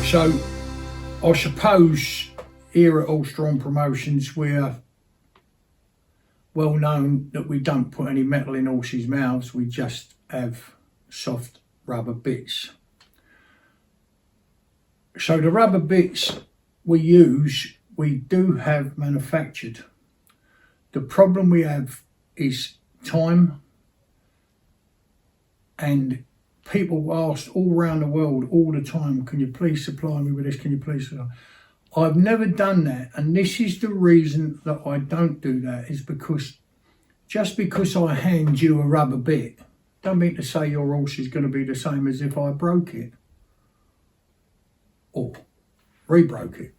So I suppose here at All Strong Promotions we're well known that we don't put any metal in horses' mouths, we just have soft rubber bits. So the rubber bits we use, we do have manufactured. The problem we have is time, and people ask all around the world all the time, can you please supply me with this, can you please supply? I've never done that, and this is the reason that I don't do that, is because just because I hand you a rubber bit, don't mean to say your horse is going to be the same as if I broke it or rebroke it.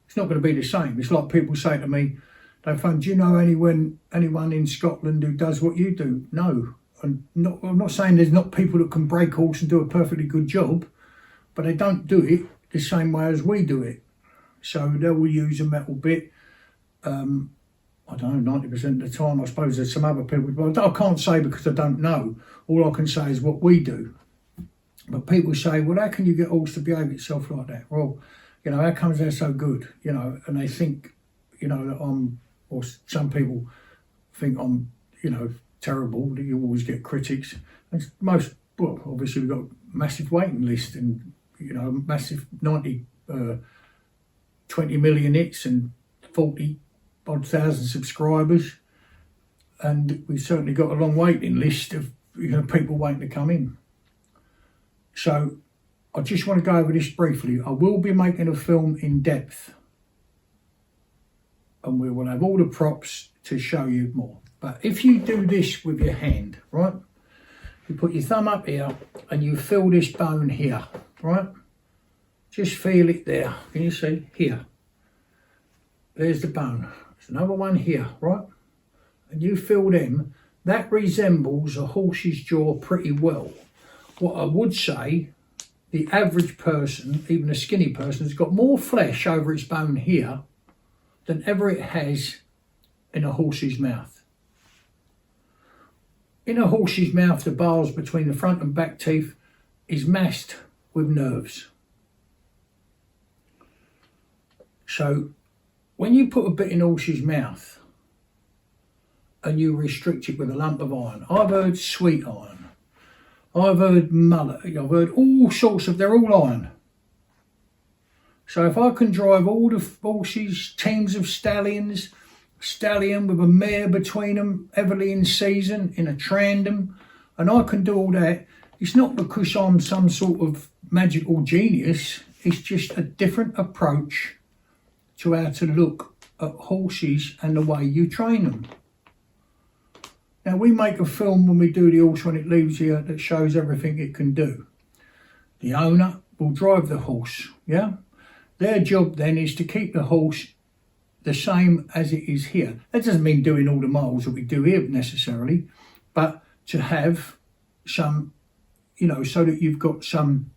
It's not going to be the same. It's like people say to me, they phone, do you know anyone in Scotland who does what you do? No. I'm not saying there's not people that can break horse and do a perfectly good job, but they don't do it the same way as we do it. So they will use a metal bit, I don't know, 90% of the time. I suppose there's some other people, but I can't say because I don't know. All I can say is what we do. But people say, well, how can you get horse to behave itself like that? Well, you know, how comes they're so good? You know, and they think, you know, that I'm, or some people think I'm, you know, terrible, that you always get critics. And most, well, obviously we've got a massive waiting list and, you know, massive 20 million hits and 40 odd thousand subscribers. And we've certainly got a long waiting list of, you know, people waiting to come in. So I just want to go over this briefly. I will be making a film in depth, and we will have all the props to show you more. But if you do this with your hand, right, you put your thumb up here and you feel this bone here, right, just feel it there. Can you see? Here. There's the bone. There's another one here, right, and you feel them. That resembles a horse's jaw pretty well. What I would say, the average person, even a skinny person, has got more flesh over its bone here than ever it has in a horse's mouth. In a horse's mouth, the bars between the front and back teeth is massed with nerves. So when you put a bit in a horse's mouth and you restrict it with a lump of iron, I've heard sweet iron, I've heard mullet, I've heard all sorts of, they're all iron. So if I can drive all the horses, teams of stallions, stallion with a mare between them, heavily in season, in a trandem, and I can do all that, it's not because I'm some sort of magical genius, it's just a different approach to how to look at horses and the way you train them. Now we make a film when we do the horse when it leaves here that shows everything it can do. The owner will drive the horse, yeah? Their job then is to keep the horse the same as it is here. That doesn't mean doing all the miles that we do here necessarily, but to have some, you know, so that you've got some.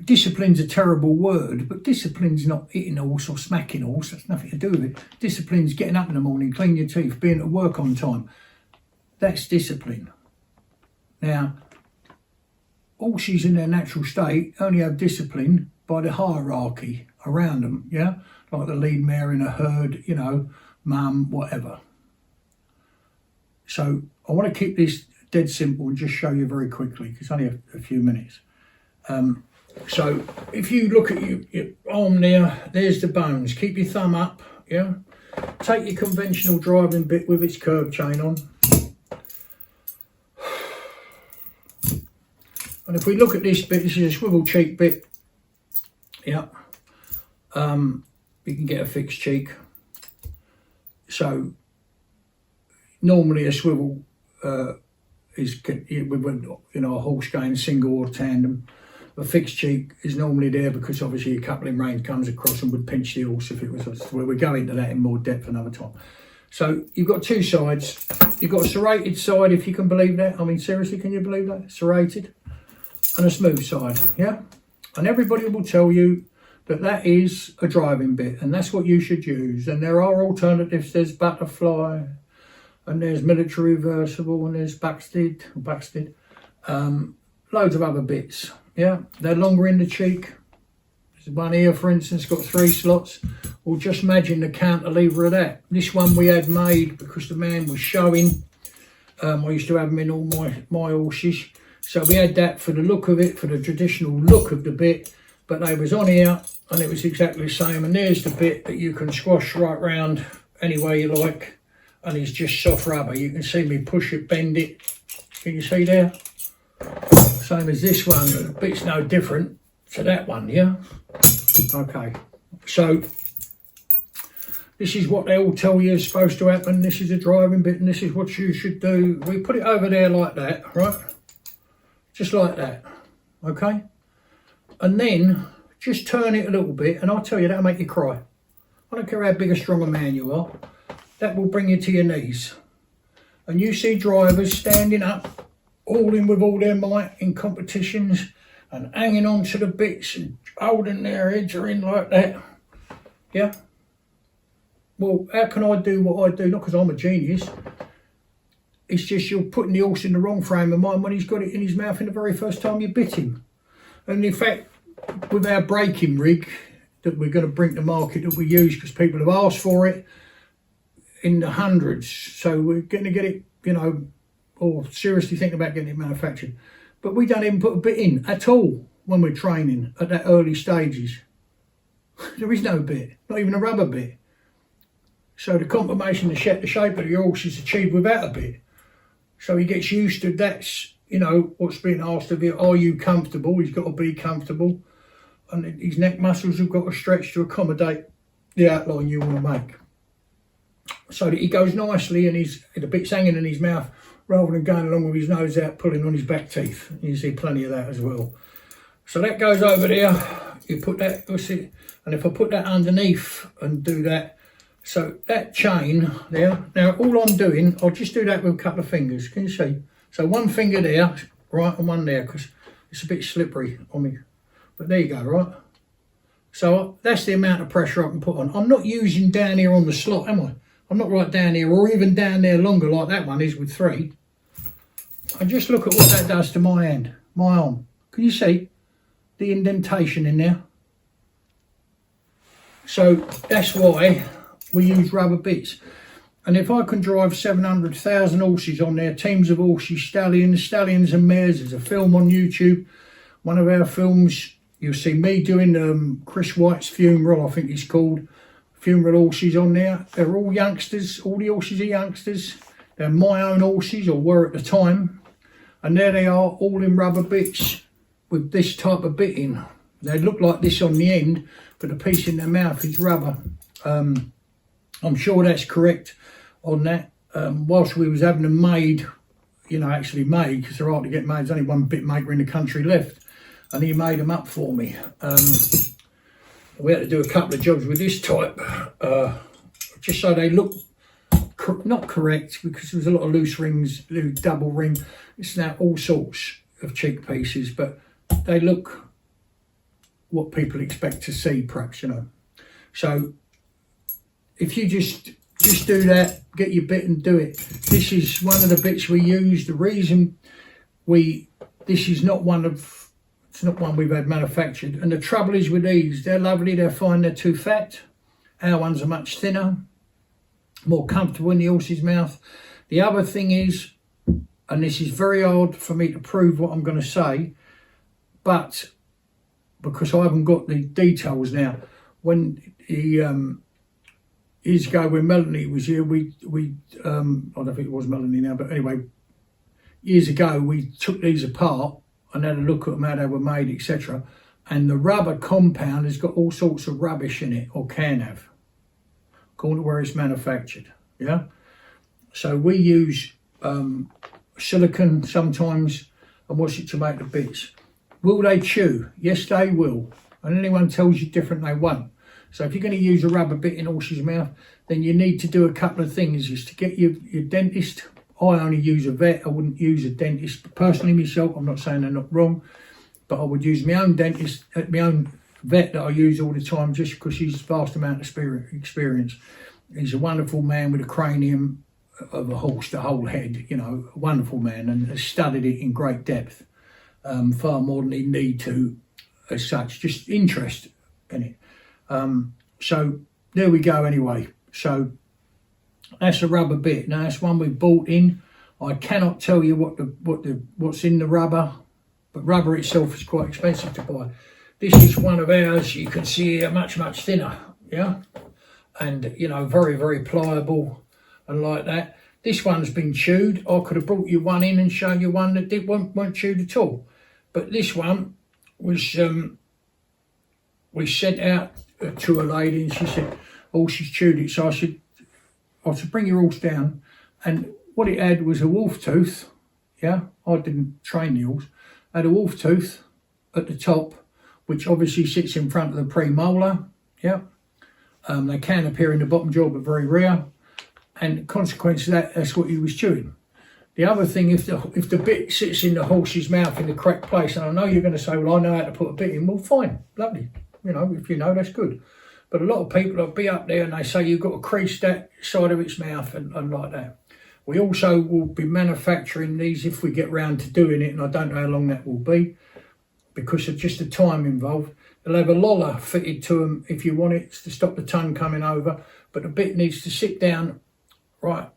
Discipline's a terrible word, but discipline's not hitting a horse or smacking a horse. That's nothing to do with it. Discipline's getting up in the morning, clean your teeth, being at work on time. That's discipline. Now, horses in their natural state only have discipline by the hierarchy around them, yeah? Like the lead mare in a herd, you know, mum, whatever. So I want to keep this dead simple and just show you very quickly, because it's only a few minutes. So if you look at your arm there, there's the bones. Keep your thumb up, yeah? Take your conventional driving bit with its curb chain on. And if we look at this bit, this is a swivel cheek bit, yeah? You can get a fixed cheek. So normally a swivel is with, you know, a horse going single or tandem. A fixed cheek is normally there because obviously a coupling rein comes across and would pinch the horse if it was, well, we'll go into that in more depth another time. So you've got two sides. You've got a serrated side, if you can believe that. I mean, seriously, can you believe that? Serrated. And a smooth side, yeah? And everybody will tell you that that is a driving bit and that's what you should use. And there are alternatives. There's butterfly and there's military reversible and there's Buxted. loads of other bits. Yeah, they're longer in the cheek. There's one here, for instance, got 3 slots. Or just imagine the cantilever of that. This one we had made because the man was showing. I used to have them in all my horses. So we had that for the look of it, for the traditional look of the bit. But they was on here and it was exactly the same. And there's the bit that you can squash right round any way you like. And it's just soft rubber. You can see me push it, bend it. Can you see there? Same as this one. The bit's no different to that one, yeah? Okay. So this is what they all tell you is supposed to happen. This is the driving bit and this is what you should do. We put it over there like that, right? Just like that, okay? And then just turn it a little bit and I'll tell you, that'll make you cry. I don't care how big or strong a man you are. That will bring you to your knees. And you see drivers standing up, all in with all their might in competitions and hanging on to the bits and holding their heads in like that, yeah? Well, how can I do what I do? Not because I'm a genius. It's just you're putting the horse in the wrong frame of mind when he's got it in his mouth in the very first time you bit him. And in fact, with our breaking rig that we're going to bring to market that we use because people have asked for it in the hundreds. So we're going to get it, you know, or seriously thinking about getting it manufactured. But we don't even put a bit in at all when we're training at that early stages. There is no bit, not even a rubber bit. So the confirmation, the shape of your horse is achieved without a bit. So he gets used to that's, you know, what's being asked of you. Are you comfortable? He's got to be comfortable. And his neck muscles have got to stretch to accommodate the outline you want to make. So that he goes nicely and the bit's hanging in his mouth rather than going along with his nose out, pulling on his back teeth. You see plenty of that as well. So that goes over there. You put that, and if I put that underneath and do that, so that chain there, now all I'm doing, I'll just do that with a couple of fingers, can you see? So one finger there, right, and one there, because it's a bit slippery on me. But there you go, right? So that's the amount of pressure I can put on. I'm not using down here on the slot, am I? I'm not right down here, or even down there longer like that one is with 3. And just look at what that does to my hand, my arm. Can you see the indentation in there? So that's why we use rubber bits. And if I can drive 700,000 horses on there, teams of horses, stallions and mares, there's a film on YouTube, one of our films, you'll see me doing Chris White's funeral, I think it's called, funeral horses on there. They're all youngsters, all the horses are youngsters. They're my own horses, or were at the time. And there they are, all in rubber bits with this type of bit in. They look like this on the end, but the piece in their mouth is rubber. I'm sure that's correct on that. Whilst we was having them made, you know, actually made, because they're hard to get made, there's only one bit maker in the country left, and he made them up for me. We had to do a couple of jobs with this type, just so they look not correct, because there was a lot of loose rings, double ring. It's now all sorts of cheek pieces, but they look what people expect to see, perhaps, you know. So if you just do that, get your bit and do it. This is one of the bits we use. The reason this is not one of, it's not one we've had manufactured. And the trouble is with these, they're lovely, they're fine, they're too fat. Our ones are much thinner, more comfortable in the horse's mouth. The other thing is, and this is very hard for me to prove what I'm going to say, but because I haven't got the details now, when years ago when Melanie was here, I don't think it was Melanie now, but anyway, years ago we took these apart and had a look at them, how they were made, etc. And the rubber compound has got all sorts of rubbish in it, or can have, according to where it's manufactured. Yeah. So we use silicone sometimes, and what's it to make the bits. Will they chew? Yes, they will. And anyone tells you different, they won't. So if you're going to use a rubber bit in a horse's mouth, then you need to do a couple of things. Is to get your dentist. I only use a vet. I wouldn't use a dentist personally myself. I'm not saying they're not wrong, but I would use my own dentist, my own vet that I use all the time, just because he's a vast amount of experience. He's a wonderful man with a cranium of a horse, the whole head, you know, a wonderful man, and has studied it in great depth. far more than he'd need to as such, just interest in it. So there we go anyway. So that's a rubber bit. Now that's one we bought in. I cannot tell you what's in the rubber, but rubber itself is quite expensive to buy. This is one of ours. You can see here, much thinner, yeah, and you know, very pliable and like that. This one's been chewed. I could have brought you one in and shown you one that weren't chewed at all, but this one was we sent out to a lady and she said, oh, she's chewed it. So I said bring your horse down, and what it had was a wolf tooth. Yeah, I didn't train the horse. It had a wolf tooth at the top, which obviously sits in front of the premolar. Yeah, they can appear in the bottom jaw, but very rare. And consequence of that, that's what he was chewing. The other thing, if the bit sits in the horse's mouth in the correct place, and I know you're going to say, well, I know how to put a bit in. Well, fine, lovely. You know, if you know, that's good. But a lot of people will be up there and they say you've got to crease that side of its mouth and like that. We also will be manufacturing these if we get round to doing it, and I don't know how long that will be because of just the time involved. They'll have a loller fitted to them if you want it to stop the tongue coming over, but the bit needs to sit down right,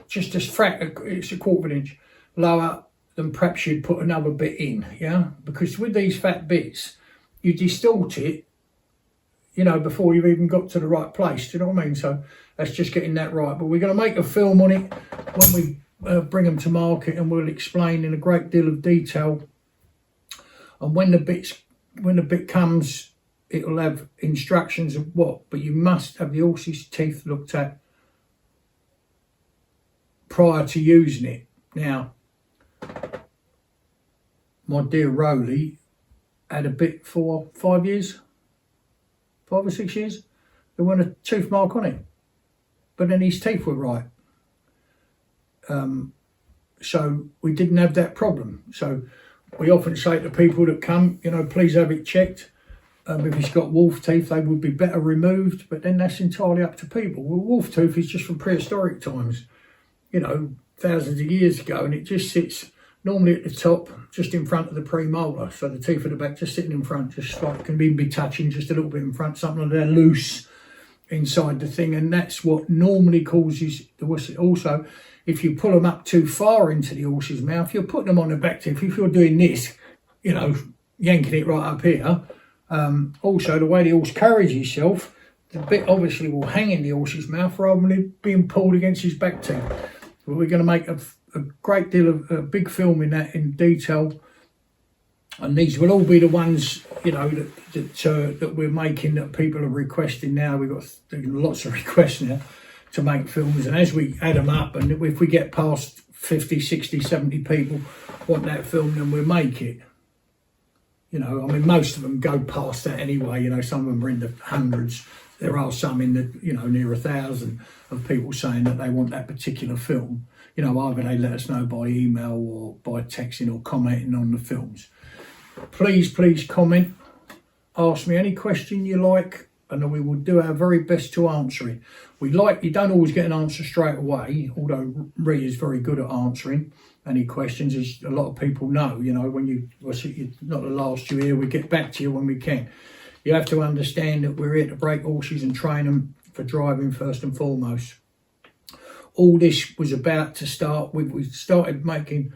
just as it's a quarter of an inch lower than perhaps you'd put another bit in, yeah? Because with these fat bits, you distort it, you know, before you've even got to the right place. Do you know what I mean? So that's just getting that right. But we're going to make a film on it when we bring them to market, and we'll explain in a great deal of detail. And when the bit comes, it'll have instructions of what. But you must have the horse's teeth looked at prior to using it. Now, my dear Rowley had a bit for 5 years. 5 or 6 years, there wasn't a tooth mark on it, but then his teeth were right. So we didn't have that problem. So we often say to people that come, you know, please have it checked. If it's got wolf teeth, they would be better removed, but then that's entirely up to people. Well, wolf tooth is just from prehistoric times, you know, thousands of years ago, and it just sits normally at the top, just in front of the premolar. So the teeth at the back just sitting in front, just like can even be touching just a little bit in front, something like that loose inside the thing. And that's what normally causes the wussy. Also, if you pull them up too far into the horse's mouth, you're putting them on the back teeth. If you're doing this, you know, yanking it right up here, also the way the horse carries himself, the bit obviously will hang in the horse's mouth rather than it being pulled against his back teeth. But we're going to make a great deal of a big film in that in detail, and these will all be the ones, you know, that we're making, that people are requesting now. We've got lots of requests now to make films, and as we add them up, and if we get past 50, 60, 70 people want that film, then we'll make it. You know, I mean, most of them go past that anyway. You know, some of them are in the hundreds. There are some in the, you know, near 1,000 of people saying that they want that particular film. You know, either they let us know by email or by texting or commenting on the films. Please comment. Ask me any question you like, and we will do our very best to answer it. You don't always get an answer straight away, although Ree is very good at answering any questions, as a lot of people know. You know, when you're not the last you hear, we get back to you when we can. You have to understand that we're here to break horses and train them for driving first and foremost. All this was about to start with. We started making,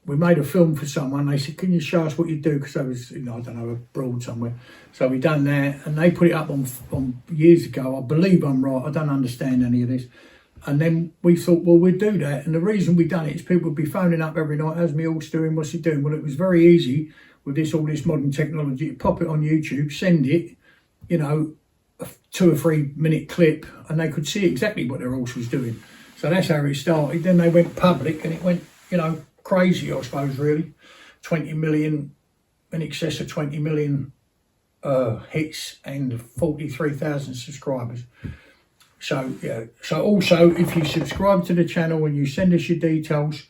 we made a film for someone. They said, can you show us what you do? Because I was, you know, I don't know, abroad somewhere. So we done that, and they put it up on years ago. I believe I'm right. I don't understand any of this. And then we thought, well, we'd do that. And the reason we done it is people would be phoning up every night, how's my horse doing? What's he doing? Well, it was very easy with all this modern technology. Pop it on YouTube, send it, you know, a 2 or 3 minute clip, and they could see exactly what their horse was doing. So that's how it started. Then they went public, and it went, you know, crazy, I suppose, really. 20 million, in excess of 20 million hits and 43,000 subscribers. So, yeah. So also, if you subscribe to the channel and you send us your details,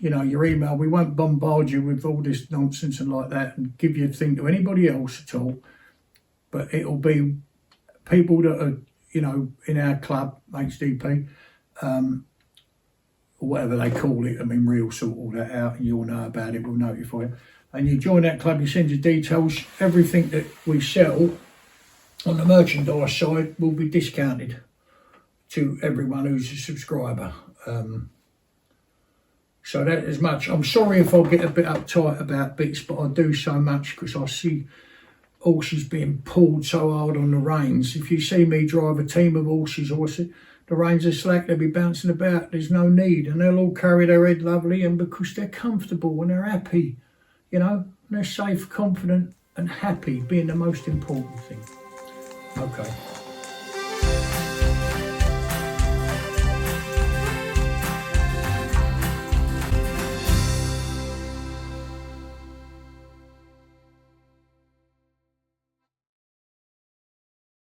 you know, your email, we won't bombard you with all this nonsense and like that and give your thing to anybody else at all. But it'll be people that are, you know, in our club, HDP, or whatever they call it. I mean, Real sort all that out, and you'll know about it. We'll notify you. And you join that club, you send your details. Everything that we sell on the merchandise side will be discounted to everyone who's a subscriber. So that is much. I'm sorry if I get a bit uptight about bits, but I do so much because I see horses being pulled so hard on the reins. If you see me drive a team of horses, the reins are slack, they'll be bouncing about. There's no need, and they'll all carry their head lovely, and because they're comfortable and they're happy, you know, they're safe, confident, and happy, being the most important thing. Okay.